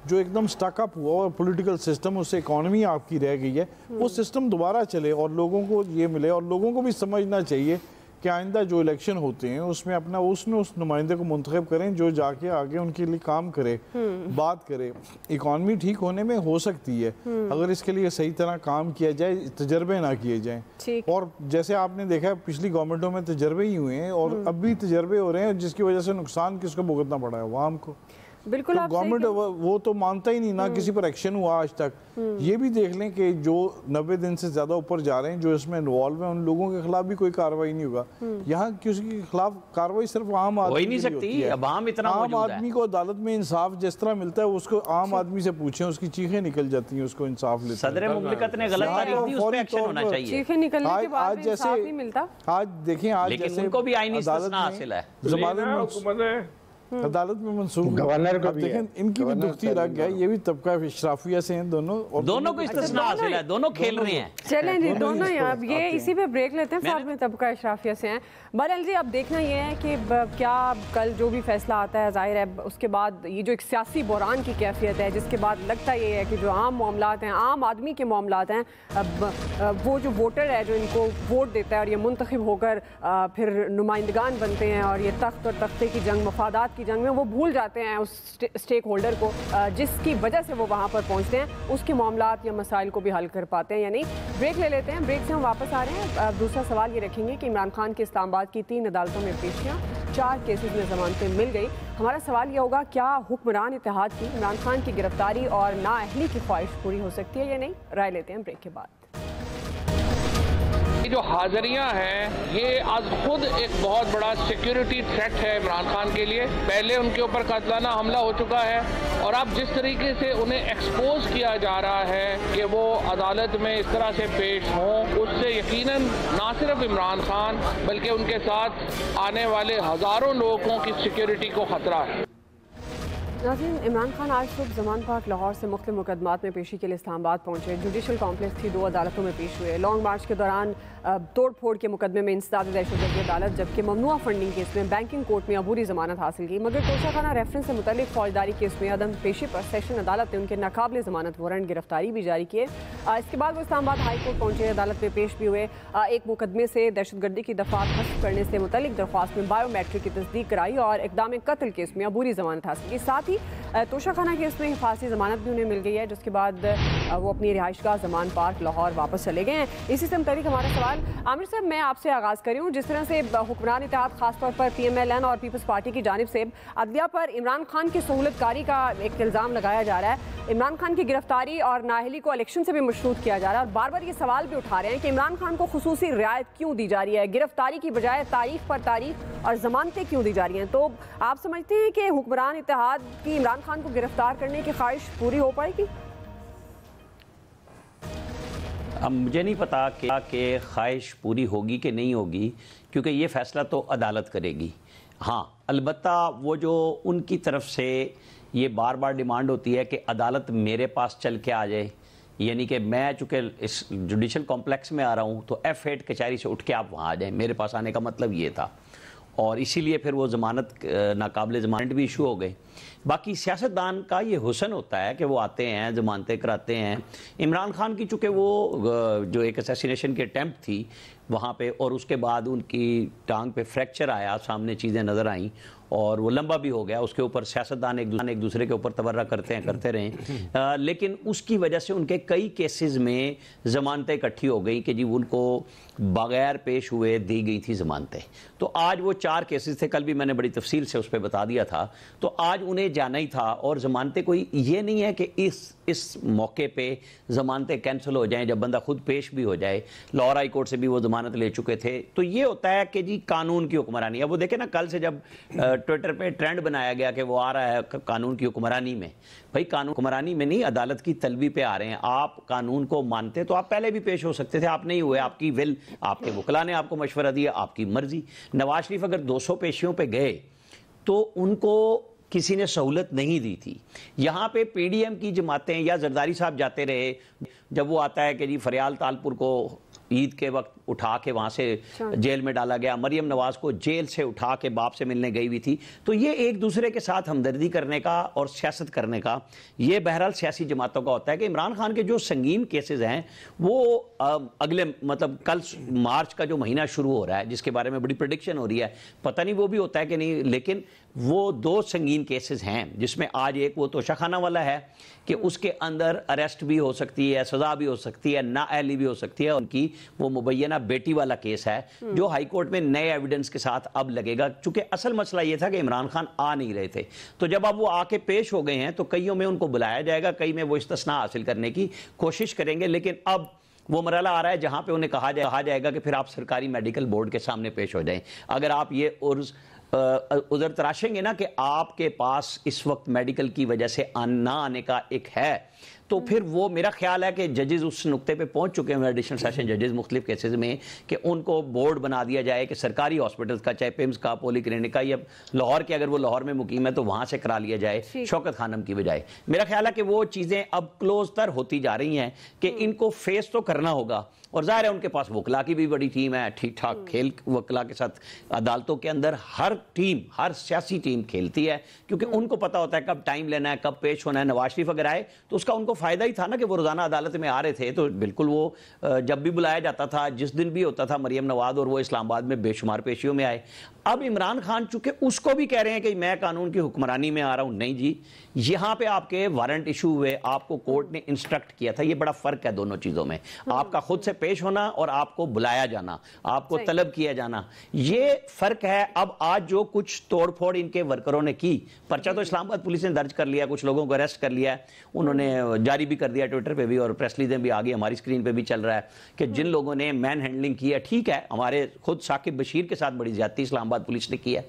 जो एकदम स्टकअप हुआ और पॉलिटिकल सिस्टम, उससे इकॉनमी आपकी रह गई है, वो सिस्टम दोबारा चले और लोगों को ये मिले। और लोगों को भी समझना चाहिए कि आइंदा जो इलेक्शन होते हैं उसमें अपना उस नुमाइंदे को मुंतखब करें जो जाके आगे उनके लिए काम करे, बात करे। इकॉनमी ठीक होने में हो सकती है अगर इसके लिए सही तरह काम किया जाए, तजर्बे ना किए जाएं। और जैसे आपने देखा है पिछली गवर्नमेंटों में तजर्बे ही हुए हैं और अब भी तजर्बे हो रहे हैं, जिसकी वजह से नुकसान किसको भुगतना पड़ा है? अवाम को। बिल्कुल, तो गवर्नमेंट वो तो मानता ही नहीं ना, किसी पर एक्शन हुआ आज तक। ये भी देख लें कि जो 90 दिन से ज्यादा ऊपर जा रहे हैं, जो इसमें इन्वॉल्व हैं, उन लोगों के खिलाफ भी कोई कार्रवाई नहीं होगा। यहाँ किसी के खिलाफ कार्रवाई सिर्फ आम आदमी हो नहीं सकती। अब आम आदमी को अदालत में इंसाफ जिस तरह मिलता है, उसको आम आदमी से पूछें, उसकी चीखें निकल जाती हैं, उसको इंसाफ लेते हैं। सदर मुमलिकत ने गलत तारीफ दी, उस पे एक्शन होना चाहिए। चीखें निकलने के बाद भी इंसाफ नहीं मिलता। आज देखें, आज लेकिन उनको भी आईनी इस्तिस्ना हासिल है। अदालत में मंसूब गवर्नर को देखें, इनकी भी दुखती रग है, ये भी तबका इशराफिया से हैं दोनों, और दोनों को इस्तिस्ना हासिल है, दोनों खेल रहे हैं। चलें जी, दोनों ही। अब ये इसी पे ब्रेक लेते हैं, साथ में तबका इशराफिया से हैं। बहरहाल जी, अब देखना ये है कि क्या कल जो भी फैसला आता है, जाहिर है उसके बाद ये जो एक सियासी बहरान की कैफियत है, जिसके बाद लगता ये है कि जो आम मामलात हैं, आम आदमी के मामलात हैं, अब वो जो वोटर है जो इनको वोट देता है और ये मुंतखब होकर फिर नुमाइंदगान बनते हैं और ये तख्त और तख्ते की जंग, मफादात की जंग में वो भूल जाते हैं उस स्टेक होल्डर को जिसकी वजह से वो वहाँ पर पहुँचते हैं, उसके मामलात या मसाइल को भी हल कर पाते हैं या नहीं। ब्रेक ले लेते हैं, ब्रेक से हम वापस आ रहे हैं। दूसरा सवाल ये रखेंगे कि इमरान खान के इस्लामाबाद की 3 अदालतों में पेशियाँ, 4 केसेस में जमानतें मिल गई। हमारा सवाल ये होगा, क्या हुक्मरान इत्तेहाद की इमरान खान की गिरफ्तारी और नाअहली की ख्वाहिश पूरी हो सकती है या नहीं? राय लेते हैं ब्रेक के बाद। ये जो हाजिरियां हैं, ये आज खुद एक बहुत बड़ा सिक्योरिटी थ्रेट है इमरान खान के लिए। पहले उनके ऊपर कातिलाना हमला हो चुका है और अब जिस तरीके से उन्हें एक्सपोज किया जा रहा है कि वो अदालत में इस तरह से पेश हों, उससे यकीनन ना सिर्फ इमरान खान बल्कि उनके साथ आने वाले हजारों लोगों की सिक्योरिटी को खतरा है। नाज़रीन, इमरान खान आज सुबह जमान पार्क लाहौर से मुख्तलिफ मुकदमात में पेशी के लिए इस्लामाबाद पहुंचे। जुडिशल कॉम्प्लेक्स की 2 अदालतों में पेश हुए। लॉन्ग मार्च के दौरान तोड़ फोड़ के मुकदमे में इंसदाद दहशतगर्दी अदालत, जबकि ममनुआ फंडिंग केस में बैंकिंग कोर्ट में अबूरी जमानत हासिल की। मगर तोशाखाना रेफरेंस से मुतल्लिक फौजदारी केस में अदम पेशी पर सेशन अदालत ने उनके नाकाबिल जमानत वारंट गिरफ्तारी भी जारी किए। इसके बाद वो इस्लामाबाद हाई कोर्ट पहुंचे, अदालत में पेश भी हुए। एक मुकदमे से दहशतगर्दी की दफात हस्प करने से मुतल्लिक दरख्वास्त में बायोमेट्रिक की तस्दीक कराई और इक़दाम कत्ल केस में अबूरी जमानत हासिल की। साथ ही तोशाखाना केस में हिफाजती जमानत भी उन्हें मिल गई है, जिसके बाद वो अपनी रिहाइशगाह जमान पार्क लाहौर वापस चले गए हैं। इसी से मुताबिक हमारा सवाल, आमिर साहब, मैं आपसे आगाज़ करी हूँ। जिस तरह से हुक्मरान इत्तेहाद खासतौर पर PMLN और पीपल्स पार्टी की जानिब से अदलिया पर इमरान खान की सहूलतकारी का एक इल्ज़ाम लगाया जा रहा है, इमरान खान की गिरफ्तारी और नाअहली को इलेक्शन से भी मशरूत किया जा रहा है और बार बार ये सवाल भी उठा रहे हैं कि इमरान खान को खुसूसी रियायत क्यों दी जा रही है, गिरफ्तारी की बजाय तारीख पर तारीख और जमानतें क्यों दी जा रही हैं? तो आप समझते हैं कि हुक्मरान इत्तेहाद की इमरान खान को गिरफ्तार करने की ख्वाहिश पूरी हो पाएगी? अब मुझे नहीं पता कि ख्वाहिश पूरी होगी कि नहीं होगी, क्योंकि ये फैसला तो अदालत करेगी। हाँ, अलबत्ता वो जो उनकी तरफ से ये बार बार डिमांड होती है कि अदालत मेरे पास चल के आ जाए, यानी कि मैं चूँकि इस जुडिशल कॉम्प्लेक्स में आ रहा हूँ तो F8 कचहरी से उठ के आप वहाँ आ जाएँ, मेरे पास आने का मतलब ये था। और इसीलिए फिर वो ज़मानत नाकाबिल ज़मानत भी इशू हो गए। बाकी सियासतदान का ये हुसन होता है कि वो आते हैं, ज़मानतें कराते हैं। इमरान खान की चूँकि वो जो एक असैसिनेशन की अटैम्प्ट थी वहाँ पे, और उसके बाद उनकी टांग पे फ्रैक्चर आया, सामने चीज़ें नज़र आईं और वो लंबा भी हो गया। उसके ऊपर सियासतदान एक दूसरे के ऊपर तबर्रा करते रहे, लेकिन उसकी वजह से उनके कई केसेस में ज़मानतें इकट्ठी हो गई कि जी उनको बगैर पेश हुए दी गई थी ज़मानतें। तो आज वो 4 केसेस थे, कल भी मैंने बड़ी तफसील से उस पर बता दिया था। तो आज उन्हें जाना ही था और ज़मानतें कोई ये नहीं है कि इस मौके पे ज़मानतें कैंसिल हो जाएं जब बंदा खुद पेश भी हो जाए। लाहौर हाई कोर्ट से भी वो ज़मानत ले चुके थे। तो ये होता है कि जी कानून की हुक्मरानी। अब वो देखें ना, कल से जब ट्विटर पे ट्रेंड बनाया गया कि वो आ रहा है कानून की हुक्मरानी में, भाई कानून हुक्मरानी में नहीं, अदालत की तलबी पे आ रहे हैं। आप कानून को मानते तो आप पहले भी पेश हो सकते थे, आप नहीं हुए, आपकी विल, आपके वकला ने आपको मशवरा दिया, आपकी मर्जी। नवाज शरीफ अगर 200 पेशियों पे गए तो उनको किसी ने सहूलत नहीं दी थी। यहाँ पे PDM की जमातें या जरदारी साहब जाते रहे, जब वो आता है कि जी फरियाल तालपुर को ईद के वक्त उठा के वहाँ से जेल में डाला गया, मरियम नवाज को जेल से उठा के बाप से मिलने गई हुई थी। तो ये एक दूसरे के साथ हमदर्दी करने का और सियासत करने का, ये बहरहाल सियासी जमातों का होता है। कि इमरान खान के जो संगीन केसेस हैं वो अगले मतलब कल मार्च का जो महीना शुरू हो रहा है, जिसके बारे में बड़ी प्रेडिक्शन हो रही है, पता नहीं वो भी होता है कि नहीं, लेकिन वो 2 संगीन केसेस हैं, जिसमें आज एक वो तोशाखाना वाला है कि उसके अंदर अरेस्ट भी हो सकती है, सजा भी हो सकती है, नाअहली भी हो सकती है। उनकी वो मुबैयना बेटी वाला केस है जो हाई कोर्ट में नए एविडेंस के साथ अब लगेगा, क्योंकि असल मसला ये था कि इमरान खान आ नहीं रहे थे। तो जब अब वो आके पेश हो गए हैं तो कईयों में उनको बुलाया जाएगा, कई में वो इस्तिस्ना हासिल करने की कोशिश करेंगे, लेकिन अब वो मरहला आ रहा है जहां पे उन्हें कहा जाएगा कि फिर आप सरकारी मेडिकल बोर्ड के सामने पेश हो जाएं। अगर आप ये उधर तराशेंगे ना कि आपके पास इस वक्त मेडिकल की वजह से ना आने का एक है, तो फिर वो मेरा ख्याल है कि जजेस उस नुक्ते पे पहुंच चुके हैं, एडिशनल सेशन जजेस मुख्तलिफ केसेस में, कि उनको बोर्ड बना दिया जाए कि सरकारी हॉस्पिटल्स का, चाहे पिम्स का, पोली क्लिनिक का, या लाहौर के अगर वो लाहौर में मुकीम है तो वहां से करा लिया जाए शौकत खानम की बजाय। मेरा ख्याल है कि वो चीजें अब क्लोज तर होती जा रही हैं कि इनको फेस तो करना होगा, और जाहिर है उनके पास वकला की भी बड़ी टीम है, ठीक ठाक खेल वकला के साथ अदालतों के अंदर हर सियासी टीम खेलती है, क्योंकि उनको पता होता है कब टाइम लेना है, कब पेश होना है। नवाज शरीफ अगर आए तो उसका उनको फायदा ही था ना कि वो रोजाना अदालत में आ रहे थे, तो बिल्कुल वो जब भी बुलाया जाता था, जिस दिन भी होता था, मरियम नवाज और वो इस्लामाबाद में बेशुमार पेशियों में आए। अब इमरान खान चूंकि उसको भी कह रहे हैं कि मैं कानून की हुक्मरानी में आ रहा हूं, नहीं जी, यहां पे आपके वारंट इशू हुए, आपको कोर्ट ने इंस्ट्रक्ट किया था, ये बड़ा फर्क है दोनों चीजों में। आपका खुद से पेश होना और आपको बुलाया जाना, आपको तलब किया जाना, ये फर्क है। अब आज जो कुछ तोड़फोड़ इनके वर्करों ने की, पर्चा तो इस्लामाबाद पुलिस ने दर्ज कर लिया, कुछ लोगों को अरेस्ट कर लिया है, उन्होंने जारी भी कर दिया ट्विटर पे भी, और प्रेस रिलीज भी आ गई, हमारी स्क्रीन पे भी चल रहा है कि जिन लोगों ने मैन हैंडलिंग की है, ठीक है, हमारे खुद साकिब बशीर के साथ बड़ी ज्यादती इस्लामाबाद पुलिस ने की है,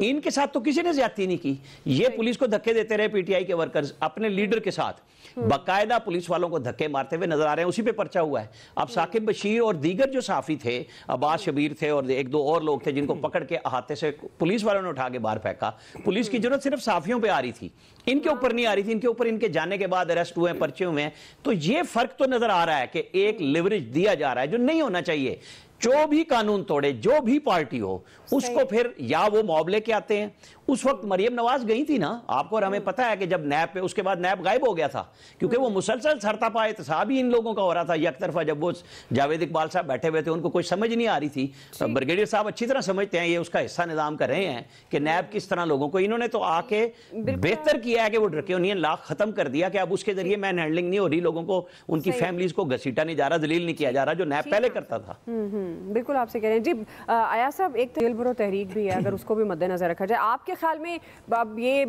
इनके साथ तो किसी ने ज्यादती नहीं की। ये पुलिस को धक्के देते रहे, पीटीआई के वर्कर्स अपने लीडर के साथ बाकायदा पुलिस वालों को धक्के मारते हुए नजर आ रहे हैं, उसी पे पर्चा हुआ है। अब साकिब बशीर और दीगर जो साफी थे, अब्बास शबीर थे और 1-2 और लोग थे, जिनको पकड़ के अहाते से पुलिस वालों ने उठा के बाहर फेंका। पुलिस की जरूरत सिर्फ साफियों पे आ रही थी, इनके ऊपर नहीं आ रही थी। इनके ऊपर इनके जाने के बाद अरेस्ट हुए, पर्चे हुए हैं, तो ये फर्क तो नजर आ रहा है कि एक लिवरेज दिया जा रहा है जो नहीं होना चाहिए। जो भी कानून तोड़े, जो भी पार्टी हो, उसको फिर या वो मॉब लेके आते हैं। उस वक्त मरियम नवाज गई थी ना, आपको और हमें पता है कि जब नैब पे, उसके बाद नैब गायब हो गया था, क्योंकि वो मुसलसल सरतापा एहतसाब ही इन लोगों का हो रहा था एक तरफा। जब वो जावेद इकबाल साहब बैठे हुए थे, उनको कोई समझ नहीं आ रही थी। ब्रिगेडियर साहब अच्छी तरह समझते हैं, ये उसका हिस्सा निजाम कर रहे हैं कि नैब किस तरह लोगों को, इन्होंने तो आके बेहतर किया है कि वो ड्रैकोनियन लॉ खत्म कर दिया कि अब उसके जरिए मैन हैंडलिंग नहीं हो रही, लोगों को, उनकी फैमिलीज को घसीटा नहीं जा रहा, दलील नहीं किया जा रहा, जो नैब पहले करता था। बिल्कुल आपसे कह रहे हैं जी। आया साहब, एक दिलबरो तहरीक भी है, अगर उसको भी मद्देनजर रखा जाए, आपके ख्याल में अब ये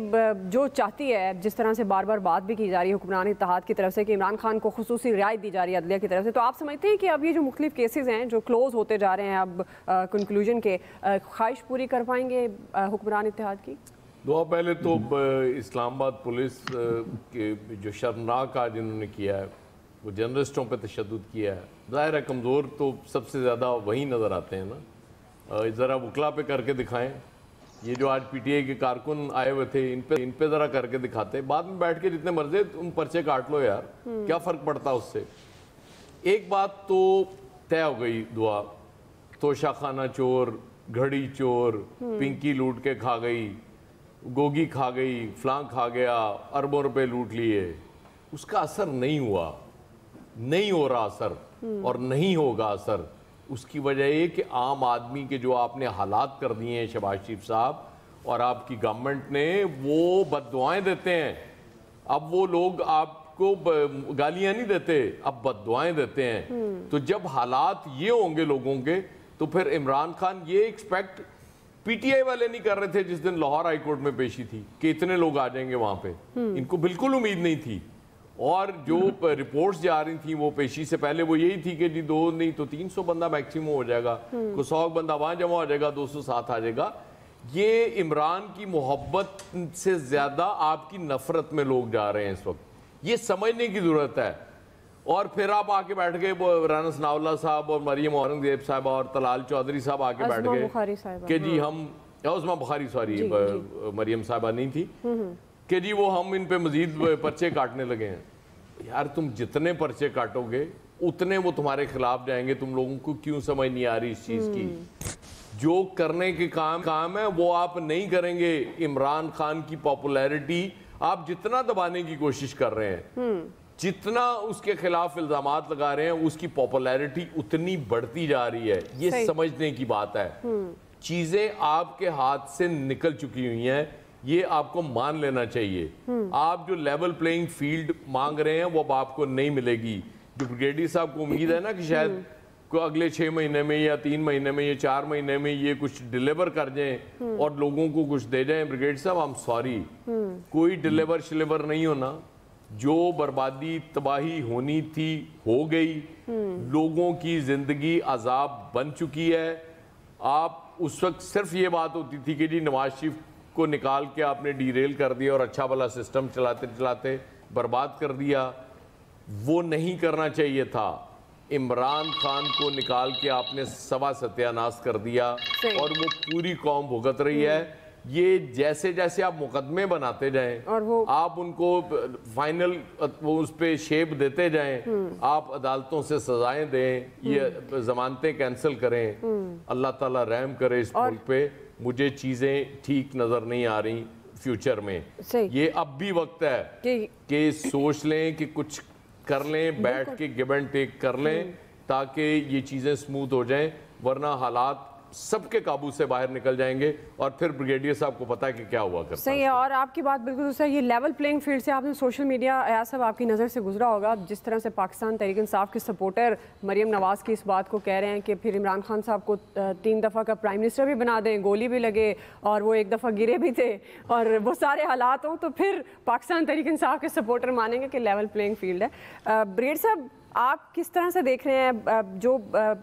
जो चाहती है, जिस तरह से बार बार बात भी की जा रही है हुक्मरान इत्तेहाद की तरफ से कि इमरान खान को खुसूसी रियायत दी जा रही है अदलिया की तरफ से, तो आप समझते हैं कि अब ये जो मुख्तलिफ केसेस हैं जो क्लोज होते जा रहे हैं, अब कंक्लूजन के, ख्वाहिश पूरी कर पाएंगे हुक्मरान इत्तेहाद की? दुआ पहले तो इस्लामाबाद पुलिस के जो शर्मनाक आज इन्होंने किया है, वो जर्नलिस्टों पे तशद्दुद किया है, ज़ाहिर है कमज़ोर तो सबसे ज़्यादा वही नज़र आते हैं ना। ज़रा वकला पे करके दिखाएं। ये जो आज पीटीआई के कारकुन आए हुए थे, इन पे ज़रा करके दिखाते, बाद में बैठ के जितने मर्जी तुम पर्चे काट लो यार, क्या फ़र्क पड़ता उससे। एक बात तो तय हो गई दुआ, तोशाखाना चोर, घड़ी चोर, पिंकी लूट के खा गई, गोगी खा गई, फलां खा गया, अरबों रुपए लूट लिए, उसका असर नहीं हुआ, नहीं हो रहा असर, और नहीं होगा असर। उसकी वजह ये कि आम आदमी के जो आपने हालात कर दिए हैं शहबाज शरीफ साहब और आपकी गवर्नमेंट ने, वो बद्दुआएं देते हैं। अब वो लोग आपको गालियां नहीं देते, अब बद्दुआएं देते हैं। तो जब हालात ये होंगे लोगों के, तो फिर इमरान खान ये एक्सपेक्ट पीटीआई वाले नहीं कर रहे थे जिस दिन लाहौर हाई कोर्ट में पेशी थी कि इतने लोग आ जाएंगे वहां पे, इनको बिल्कुल उम्मीद नहीं थी। और जो रिपोर्ट्स जा रही थी वो पेशी से पहले वो यही थी कि जी 2 नहीं तो 300 बंदा मैक्सिमम हो जाएगा, को 100 बंदा वहां जमा हो जाएगा, 207 आ जाएगा। ये इमरान की मोहब्बत से ज्यादा आपकी नफरत में लोग जा रहे हैं इस वक्त, ये समझने की जरूरत है। और फिर आप आके बैठ गए, राना सनाउल्लाह साहब और मरियम औरंगजेब साहब और तलाल चौधरी साहब आके बैठ गए कि जी हम, उस्मा बुखारी सॉरी, मरियम साहबा नहीं थी, कि जी वो हम इन पे मजीद पर्चे काटने लगे हैं। यार तुम जितने पर्चे काटोगे उतने वो तुम्हारे खिलाफ जाएंगे। तुम लोगों को क्यों समझ नहीं आ रही इस चीज की? जो करने के काम है वो आप नहीं करेंगे। इमरान खान की पॉपुलैरिटी आप जितना दबाने की कोशिश कर रहे हैं, जितना उसके खिलाफ इल्जामात लगा रहे हैं, उसकी पॉपुलैरिटी उतनी बढ़ती जा रही है। ये समझने की बात है। चीजें आपके हाथ से निकल चुकी हुई हैं, ये आपको मान लेना चाहिए। आप जो लेवल प्लेइंग फील्ड मांग रहे हैं वो अब आपको नहीं मिलेगी। जो ब्रिगेडियर साहब को उम्मीद है ना कि शायद को अगले 6 महीने में या 3 महीने में या 4 महीने में ये कुछ डिलीवर कर जाएं और लोगों को कुछ दे जाएं, ब्रिगेडियर साहब आई एम सॉरी, कोई डिलीवर शिलीवर नहीं होना। जो बर्बादी तबाही होनी थी हो गई, लोगों की जिंदगी अजाब बन चुकी है। आप उस वक्त सिर्फ ये बात होती थी कि जी नवाज शरीफ को निकाल के आपने डीरेल कर दिया और अच्छा भला सिस्टम चलाते चलाते बर्बाद कर दिया। वो नहीं करना चाहिए था। इमरान खान को निकाल के आपने सवा सत्यानाश कर दिया और वो पूरी कौम भुगत रही है। ये जैसे जैसे आप मुकदमे बनाते जाएं और वो आप उनको फाइनल वो उस पे शेप देते जाएं, आप अदालतों से सजाएं दें, ये जमानतें कैंसिल करें, अल्लाह ताला रहम करे इस मुल्क पे। मुझे चीजें ठीक नजर नहीं आ रही फ्यूचर में। ये अब भी वक्त है कि सोच लें कि कुछ कर लें, बैठ के गिव एंड टेक कर लें ताकि ये चीजें स्मूथ हो जाएं, वरना हालात सबके काबू से बाहर निकल जाएंगे और फिर ब्रिगेडियर साहब को पता है कि क्या हुआ करता है। सही है, और आपकी बात बिल्कुल सही। ये लेवल प्लेइंग फील्ड से आपने सोशल मीडिया अयाज साहब आपकी नज़र से गुजरा होगा, जिस तरह से पाकिस्तान तहरीक इंसाफ के सपोर्टर मरियम नवाज की इस बात को कह रहे हैं कि फिर इमरान खान साहब को 3 दफ़ा का प्राइम मिनिस्टर भी बना दें, गोली भी लगे और वो 1 दफ़ा गिरे भी थे और वो सारे हालात हों, तो फिर पाकिस्तान तहरीक इंसाफ के सपोर्टर मानेंगे कि लेवल प्लेइंग फील्ड है। ब्रिगेडियर साहब, आप किस तरह से देख रहे हैं जो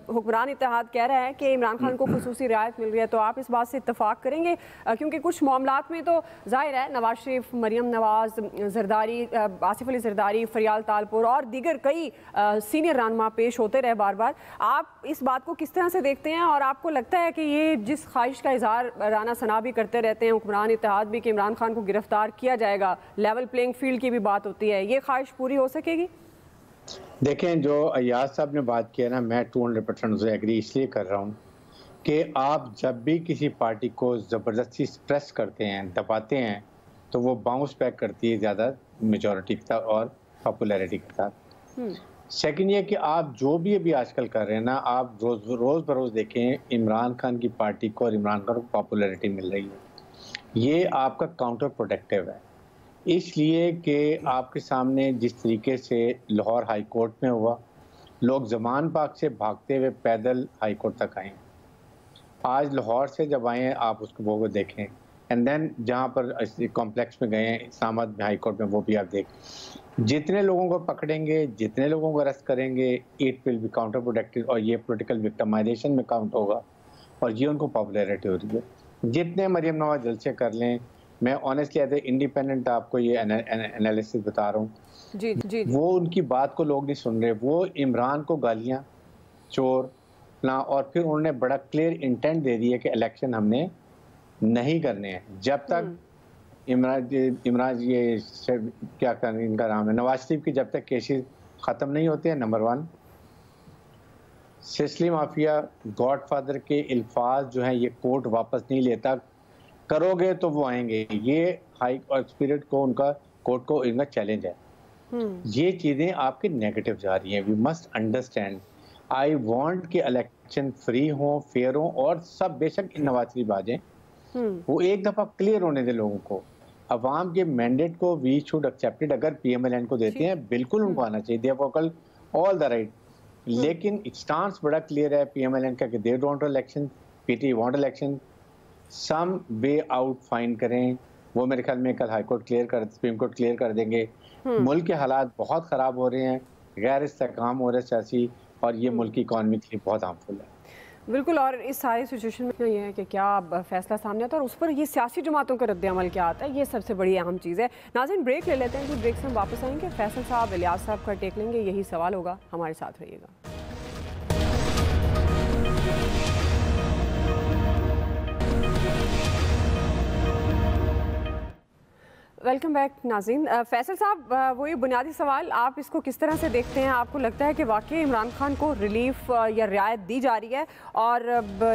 हुक्मरान इत्तेहाद कह रहा है कि इमरान खान को खुसूसी रियायत मिल रही है, तो आप इस बात से इत्तफाक करेंगे? क्योंकि कुछ मामलात में तो जाहिर है नवाज शरीफ, मरियम नवाज, जरदारी, आसिफ अली जरदारी, फरियाल तालपुर और दीगर कई सीनियर रहनुमा पेश होते रहे बार बार। आप इस बात को किस तरह से देखते हैं और आपको लगता है कि ये जिस ख्वाहिश का इजहार राना सना भी करते रहते हैं हुक्मरान इत्तेहाद भी कि इमरान खान को गिरफ्तार किया जाएगा, लेवल प्लेइंग फील्ड की भी बात होती है, ये ख्वाहिश पूरी हो सकेगी? देखें, जो अयाज साहब ने बात किया ना, मैं 200% उसे एग्री इसलिए कर रहा हूँ कि आप जब भी किसी पार्टी को ज़बरदस्ती प्रेस करते हैं, दबाते हैं, तो वो बाउंस बैक करती है ज़्यादा मेजॉरिटी के साथ और पॉपुलैरिटी के साथ। सेकंड ये कि आप जो भी अभी आजकल कर रहे हैं ना, आप रोज़ बरोज़ देखें इमरान खान की पार्टी को और इमरान खान को पॉपुलैरिटी मिल रही है। ये आपका काउंटर प्रोडक्टिव है, इसलिए कि आपके सामने जिस तरीके से लाहौर हाई कोर्ट में हुआ, लोग जमान पाक से भागते हुए पैदल हाई कोर्ट तक आए। आज लाहौर से जब आए हैं आप उसको वो देखें, एंड देन जहाँ पर कॉम्प्लेक्स में गए हैं इस्लामाबाद में हाई कोर्ट में, वो भी आप देखें। जितने लोगों को पकड़ेंगे, जितने लोगों को अरेस्ट करेंगे, it will be counter productive और ये पोलिटिकल विक्टिमाइजेशन में काउंट होगा और ये उनको पॉपुलैरिटी हो रही है। जितने मरियम नवाज जलसे कर लें, मैं ऑनेस्टली एज ए इंडिपेंडेंट आपको ये एनालिसिस बता रहा हूँ, जी, वो उनकी बात को लोग नहीं सुन रहे। वो इमरान को गालियाँ, चोर ना, और फिर उन्होंने बड़ा क्लियर इंटेंट दे दिया कि इलेक्शन हमने नहीं करने हैं जब तक इमरान ये क्या कर इनका नाम है नवाज शरीफ की जब तक केसेस ख़त्म नहीं होते हैं। नंबर 1, सिसली माफिया गॉडफादर के अल्फाज जो हैं ये कोर्ट वापस नहीं लेता, करोगे तो वो आएंगे। ये हाई स्पिरिट को उनका कोर्ट को इनका चैलेंज है। ये चीज़ें आपके नेगेटिव जा रही हैं। We must understand, I want कि इलेक्शन फ्री हो, फेयर हो और सब बेशक नवाज शरीफ आ जाएं, वो एक दफ़ा क्लियर होने दे लोगों को। अवाम के मैंडेट को वी शुड एक्सेप्टेड, अगर PMLN को देते हैं बिल्कुल उनको आना चाहिए, they vocal all the right. लेकिन स्टांस बड़ा क्लियर है PMLN का कि they don't election, PT want election, some way out find करें। वो मेरे ख्याल में कल हाई कोर्ट क्लियर कर, सुप्रीम कोर्ट क्लियर कर देंगे। मुल्क के हालात बहुत ख़राब हो रहे हैं, गैर इस्तेकाम हो रहे सियासी, और ये मुल्क की इकॉनमी के लिए बहुत हार्मफुल है। बिल्कुल, और इस सारी सिचुएशन में ये है कि क्या फैसला सामने आता है और उस पर ये सियासी जमातों का रद्द-ए-अमल क्या आता है, ये सबसे बड़ी अहम चीज़ है। नाज़रीन, ब्रेक ले लेते हैं, कि ब्रेक से हम वापस आएंगे, फैसल साहब, इलियास साहब का टेक लेंगे, यही सवाल होगा, हमारे साथ रहिएगा। वेलकम बैक नाज़रीन। फैसल साहब, वही बुनियादी सवाल, आप इसको किस तरह से देखते हैं? आपको लगता है कि वाकई इमरान खान को रिलीफ या रियायत दी जा रही है, और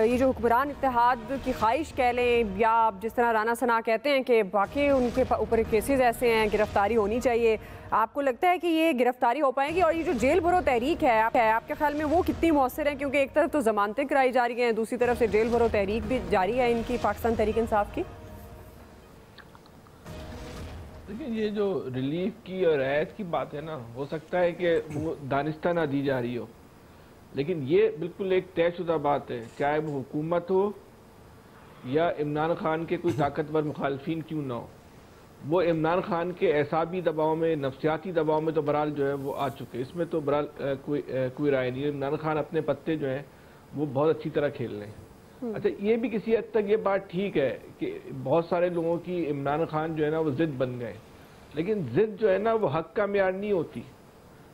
ये जो हुक्मरान इत्तेहाद की ख्वाहिश कह लें, या आप जिस तरह राना सना कहते हैं कि वाकई उनके ऊपर केसेस ऐसे हैं, गिरफ्तारी होनी चाहिए, आपको लगता है कि ये गिरफ्तारी हो पाएगी? और ये जो जेल भरो तहरीक है आपके ख्याल में वो कितनी मौसर है? क्योंकि एक तरफ तो जमानतें कराई जा रही हैं, दूसरी तरफ से जेल भरो तहरीक भी जारी है इनकी, पाकिस्तान तहरीक इंसाफ की। देखिए, ये जो रिलीफ की और रियायत की बात है ना, हो सकता है कि वो दानिस्ता ना दी जा रही हो, लेकिन ये बिल्कुल एक तयशुदा बात है, चाहे वो हुकूमत हो या इमरान खान के कोई ताकतवर मुखालफिन क्यों ना हो, वो इमरान खान के एसाबी दबाव में, नफ्सियाती दबाव में तो बहरहाल जो है वो आ चुके, इसमें तो बहरहाल कोई राय नहीं है। इमरान खान अपने पत्ते जो हैं वो बहुत अच्छी तरह खेल रहे हैं। अच्छा, ये भी किसी हद तक ये बात ठीक है कि बहुत सारे लोगों की इमरान खान जो है ना वो जिद बन गए, लेकिन जिद जो है ना वो हक का मेयार नहीं होती।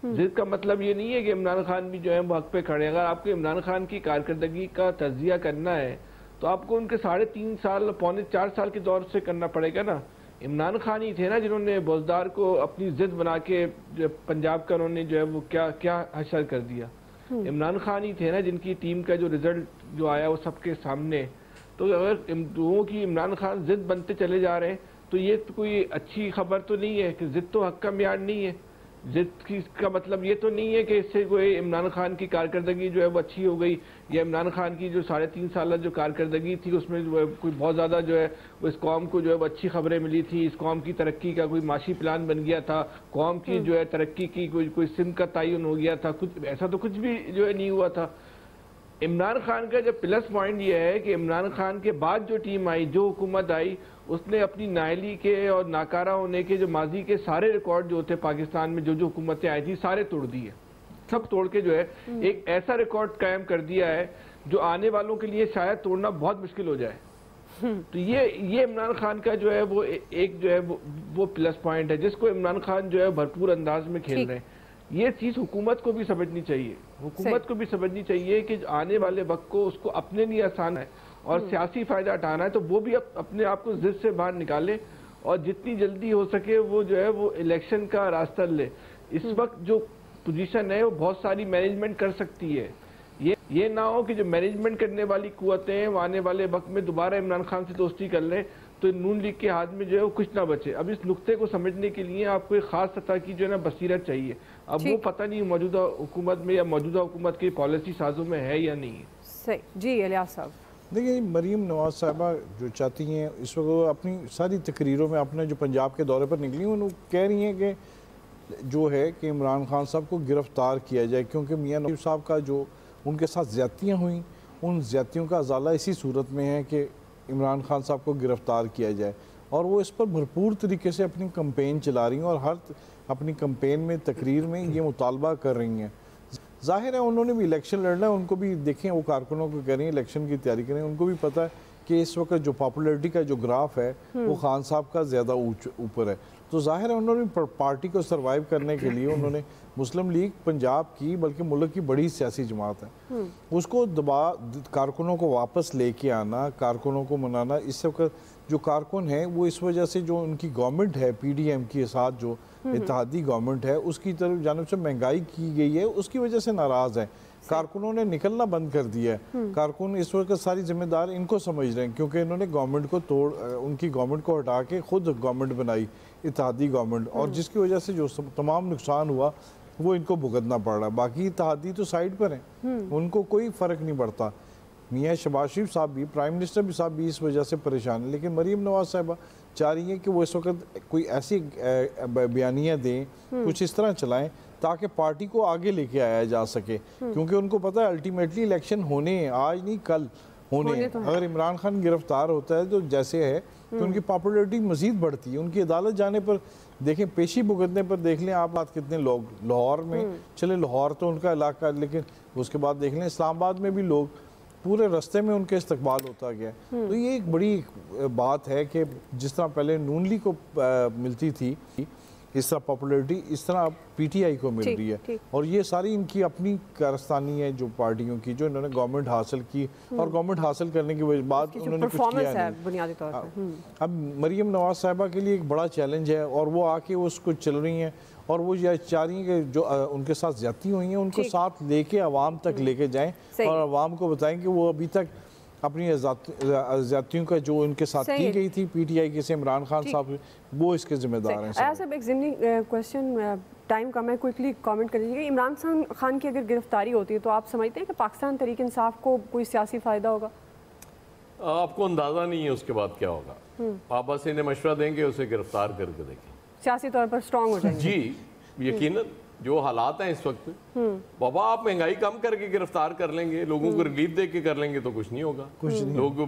जिद का मतलब ये नहीं है कि इमरान खान भी जो है वो हक पे खड़े हैं। अगर आपको इमरान खान की कारकर्दगी का तजिया करना है तो आपको उनके 3.5 साल, पौने 4 साल के दौर से करना पड़ेगा ना। इमरान खान ही थे ना जिन्होंने बोजदार को अपनी जिद बना के पंजाब का उन्होंने जो है वो क्या हशर कर दिया। इमरान खान ही थे ना जिनकी टीम का जो रिजल्ट जो आया वो सबके सामने। तो अगर लोगों की इमरान खान जिद बनते चले जा रहे हैं तो ये तो कोई अच्छी खबर तो नहीं है कि जिद तो हक का मेयार नहीं है। जिद की का मतलब ये तो नहीं है कि इससे कोई इमरान खान की कारकर्दगी जो है वो अच्छी हो गई, या इमरान खान की जो 3.5 साल जो कारकर्दगी थी उसमें जो है कोई बहुत ज़्यादा जो है वो इस कौम को जो है वो अच्छी खबरें मिली थी, इस कौम की तरक्की का कोई माशी प्लान बन गया था, कौम की जो है तरक्की की कोई सिंध का तयन हो गया था, कुछ ऐसा तो कुछ भी जो है नहीं हुआ था। इमरान खान का जो प्लस पॉइंट ये है कि इमरान खान के बाद जो टीम आई, जो हुकूमत आई, उसने अपनी नाअहली के और नाकारा होने के जो माजी के सारे रिकॉर्ड जो थे पाकिस्तान में, जो हुकूमतें आई थी, सारे तोड़ दिए। सब तोड़ के जो है एक ऐसा रिकॉर्ड कायम कर दिया है जो आने वालों के लिए शायद तोड़ना बहुत मुश्किल हो जाए। तो ये इमरान खान का जो है वो एक जो है वो प्लस पॉइंट है जिसको इमरान खान जो है भरपूर अंदाज में खेल रहे हैं। ये चीज हुकूमत को भी समझनी चाहिए, हुकूमत को भी समझनी चाहिए कि आने वाले वक्त को उसको अपने लिए आसान है और सियासी फायदा उठाना है तो वो भी अपने आप को जिद से बाहर निकाले और जितनी जल्दी हो सके वो जो है वो इलेक्शन का रास्ता ले। इस वक्त जो पोजीशन है वो बहुत सारी मैनेजमेंट कर सकती है। ये ना हो कि जो मैनेजमेंट करने वाली कुव्वतें हैं वो आने वाले वक्त में दोबारा इमरान खान से दोस्ती कर लें तो नून लीग के हाथ में जो है वो कुछ ना बचे। अब इस नुक्ते को समझने के लिए आपको एक खास सतह की जो है ना बसीरत चाहिए। अब वो पता नहीं मौजूदा हुकूमत में या मौजूदा हुकूमत की पॉलिसी साजों में है या नहीं। सही जी, इलियास साहब। देखिए, मरीम नवाज साहबा जो चाहती हैं इस वक्त अपनी सारी तकरीरों में अपने जो पंजाब के दौरे पर निकली वो कह रही हैं कि जो है कि इमरान खान साहब को गिरफ़्तार किया जाए, क्योंकि मियां नवाज साहब का जो उनके साथ ज़्यादतियाँ हुई उन ज़्यादतियों का अजाला इसी सूरत में है कि इमरान खान साहब को गिरफ़्तार किया जाए। और वो इस पर भरपूर तरीके से अपनी कंपेन चला रही हैं और हर अपनी कंपेन में तकरीर में ये मुतालबा कर रही हैं। जाहिर है उन्होंने भी इलेक्शन लड़ना है, उनको भी देखें, वो कारकुनों को कह रही हैं इलेक्शन की तैयारी करें। उनको भी पता है कि इस वक्त जो पॉपुलैरिटी का जो ग्राफ है वो खान साहब का ज़्यादा ऊपर है। तो जाहिर है उन्होंने पार्टी को सर्वाइव करने के लिए उन्होंने मुस्लिम लीग पंजाब की, बल्कि मुल्क की बड़ी सियासी जमात है, उसको कारकुनों को वापस लेके आना, कारकुनों को मनाना। इस वक्त जो कारकुन है वो इस वजह से जो उनकी गवर्नमेंट है PDM के साथ जो इत्तेहादी गवर्नमेंट है उसकी तरफ जानब से महंगाई की गई है, उसकी वजह से नाराज़ है। कारकुनों ने निकलना बंद कर दिया है। कारकुन इस वक्त सारी जिम्मेदार इनको समझ रहे हैं क्योंकि इन्होंने गवर्नमेंट को उनकी गवर्नमेंट को हटा के खुद गवर्नमेंट बनाई, इत्तेहादी गवर्नमेंट, और जिसकी वजह से जो तमाम नुकसान हुआ वो इनको भुगतना पड़ रहा है। बाकी इत्तेहादी तो साइड पर हैं, उनको कोई फ़र्क नहीं पड़ता। मियाँ शहबाज शरीफ साहब भी, प्राइम मिनिस्टर भी साहब भी इस वजह से परेशान है। लेकिन मरीम नवाज साहबा चाह रही हैं कि वो इस वक्त कोई ऐसी बयानियाँ दें, कुछ इस तरह चलाएं ताकि पार्टी को आगे लेके आया जा सके, क्योंकि उनको पता है अल्टीमेटली इलेक्शन होने हैं, आज नहीं कल होने हैं। अगर इमरान खान गिरफ्तार होता है तो जैसे है तो उनकी पॉपुलैरिटी मजीद बढ़ती है। उनकी अदालत जाने पर देखें, पेशी भुगतने पर देख लें आप बात कितने लोग लाहौर में, चले लाहौर तो उनका इलाका, लेकिन उसके बाद देख लें इस्लामाबाद में भी लोग पूरे रास्ते में उनके इस्तकबाल होता गया। तो ये एक बड़ी बात है कि जिस तरह पहले नून लीग को मिलती थी इस तरह पॉपुलैरिटी इस तरह पीटीआई को मिल रही है, और ये सारी इनकी अपनी कारस्तानी है जो पार्टियों की, जो इन्होंने गवर्नमेंट हासिल की और गवर्नमेंट हासिल करने के बाद उन्होंने कुछ किया नहीं बुनियादी तौर पे। अब मरीम नवाज साहिबा के लिए एक बड़ा चैलेंज है, और वो आके उसको चल रही हैं, और वो ये चाह रही हैं कि जो उनके साथ ज्यादती हुई हैं उनको साथ लेके आवाम तक लेके जाएं और आवाम को बताएं कि वो अभी तक अपनी ज्यादतियों का जो उनके साथ की गई थी पीटीआई के से इमरान खान साहब, वो इसके जिम्मेदार हैं। ऐसा एक ज़िमनी क्वेश्चन, टाइम कम है, क्विकली कमेंट कर लीजिएगा। इमरान खान की अगर गिरफ्तारी होती है तो आप समझते हैं कि पाकिस्तान तहरीक इंसाफ को कोई सियासी फ़ायदा होगा? आपको अंदाज़ा नहीं है उसके बाद क्या होगा। आप बस इन्हें मशवरा देंगे, उसे गिरफ्तार करके देखें, सियासी तौर पर स्ट्रॉन्ग हो जाएंगे। जी यकीनन जो हालात हैं इस वक्त, बाबा आप महंगाई कम करके गिरफ्तार कर लेंगे, लोगों को रिलीफ दे के कर लेंगे तो कुछ नहीं होगा, लोग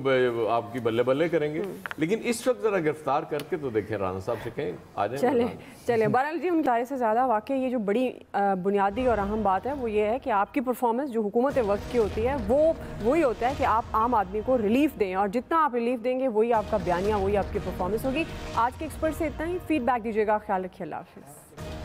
आपकी बल्ले बल्ले करेंगे। लेकिन इस वक्त जरा गिरफ्तार करके तो देखें, राना साहब से कहें आ जाए। चले बहरहाल जी, उनके से ज़्यादा वाकई ये जो बड़ी बुनियादी और अहम बात है वो ये है कि आपकी परफॉर्मेंस जो हुकूमत वक्त की होती है वो वही होता है कि आप आम आदमी को रिलीफ दें, और जितना आप रिलीफ देंगे वही आपका बयानिया, वही आपकी परफॉर्मेंस होगी। आज के एक्सपर्ट से इतना ही, फीडबैक दीजिएगा, ख्याल रखिए, अल्लाह हाफिज़।